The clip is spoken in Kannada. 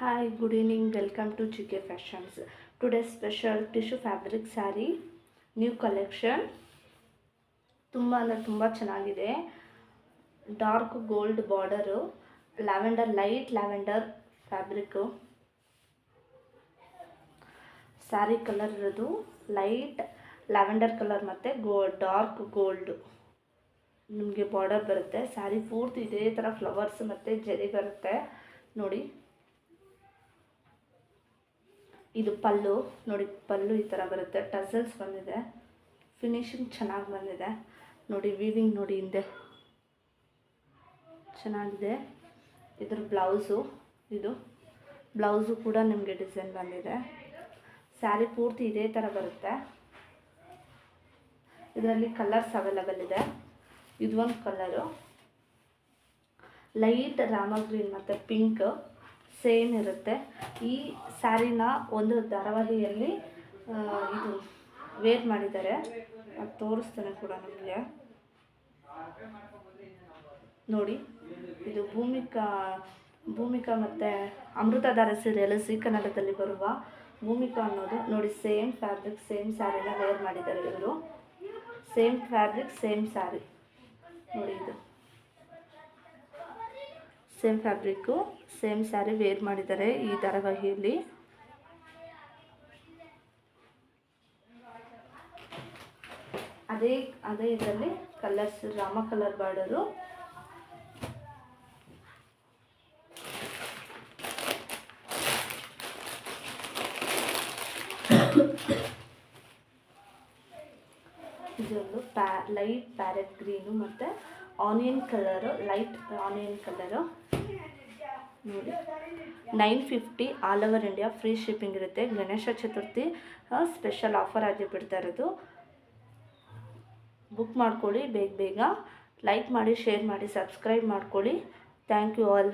Hi, good evening. Welcome to GK Fashions. Today's special tissue fabric saree, new collection. ತುಂಬ ಅಂದರೆ ತುಂಬ ಚೆನ್ನಾಗಿದೆ. Dark gold border, lavender, light lavender fabric. Sari colour ಇರೋದು ಲೈಟ್ ಲ್ಯಾವೆಂಡರ್ ಕಲರ್ ಮತ್ತು ಡಾರ್ಕ್ ಗೋಲ್ಡು ನಿಮಗೆ ಬಾರ್ಡರ್ ಬರುತ್ತೆ. ಸ್ಯಾರಿ ಪೂರ್ತಿ ಇದೇ ಥರ ಫ್ಲವರ್ಸ್ ಮತ್ತು ಜರಿ ಬರುತ್ತೆ ನೋಡಿ. ಇದು ಪಲ್ಲು ನೋಡಿ, ಪಲ್ಲು ಈ ಥರ ಬರುತ್ತೆ. ಟಸಲ್ಸ್ ಬಂದಿದೆ, ಫಿನಿಶಿಂಗ್ ಚೆನ್ನಾಗಿ ಬಂದಿದೆ ನೋಡಿ. ವೀವಿಂಗ್ ನೋಡಿ, ಹಿಂದೆ ಚೆನ್ನಾಗಿದೆ. ಇದ್ರ ಬ್ಲೌಸು, ಇದು ಬ್ಲೌಸು ಕೂಡ ನಿಮಗೆ ಡಿಸೈನ್ ಬಂದಿದೆ. ಸ್ಯಾರಿ ಪೂರ್ತಿ ಇದೇ ಥರ ಬರುತ್ತೆ. ಇದರಲ್ಲಿ ಕಲರ್ಸ್ ಅವೈಲಬಲ್ ಇದೆ. ಇದು ಒಂದು ಕಲರು ಲೈಟ್ ರಾಮ ಗ್ರೀನ್ ಮತ್ತು ಪಿಂಕ್ ಸೇಮ್ ಇರುತ್ತೆ. ಈ ಸ್ಯಾರಿನ ಒಂದು ಧಾರಾವಾಹಿಯಲ್ಲಿ ಇದು ವೇರ್ ಮಾಡಿದ್ದಾರೆ, ಅದು ತೋರಿಸ್ತೇನೆ ಕೂಡ ನಿಮಗೆ ನೋಡಿ. ಇದು ಭೂಮಿಕಾ ಮತ್ತು ಅಮೃತಧಾರ ಸೀರಿಯಲ್ ಸಿ ಕನ್ನಡದಲ್ಲಿ ಬರುವ ಭೂಮಿಕಾ ಅನ್ನೋದು ನೋಡಿ. ಸೇಮ್ ಫ್ಯಾಬ್ರಿಕ್ ಸೇಮ್ ಸ್ಯಾರಿನ ವೇರ್ ಮಾಡಿದ್ದಾರೆ ಇವರು. ಸೇಮ್ ಫ್ಯಾಬ್ರಿಕ್ ಸೇಮ್ ಸ್ಯಾರಿ ನೋಡಿ. ಇದು same fabric same sari wear ಮಾಡಿದ್ದಾರೆ ಈ ಧಾರಾವಾಹಿಯಲ್ಲಿ. ಅದೇ ಇದರಲ್ಲಿ ಕಲರ್ಸ್ ರಾಮ ಕಲರ್ ಬಾರ್ಡರು. ಇದೊಂದು ಲೈಟ್ ಪ್ಯಾರೆಟ್ ಗ್ರೀನು ಮತ್ತು onion colour, light onion colour ನೋಡಿ. 950 all over India free shipping ಇರುತ್ತೆ. ಗಣೇಶ ಚತುರ್ಥಿ ಸ್ಪೆಷಲ್ ಆಫರ್ ಆಗಿ ಬಿಡ್ತಾ ಇರೋದು. ಬುಕ್ ಮಾಡ್ಕೊಳ್ಳಿ ಬೇಗ. ಲೈಕ್ ಮಾಡಿ, ಶೇರ್ ಮಾಡಿ, ಸಬ್ಸ್ಕ್ರೈಬ್ ಮಾಡ್ಕೊಳ್ಳಿ. Thank you all.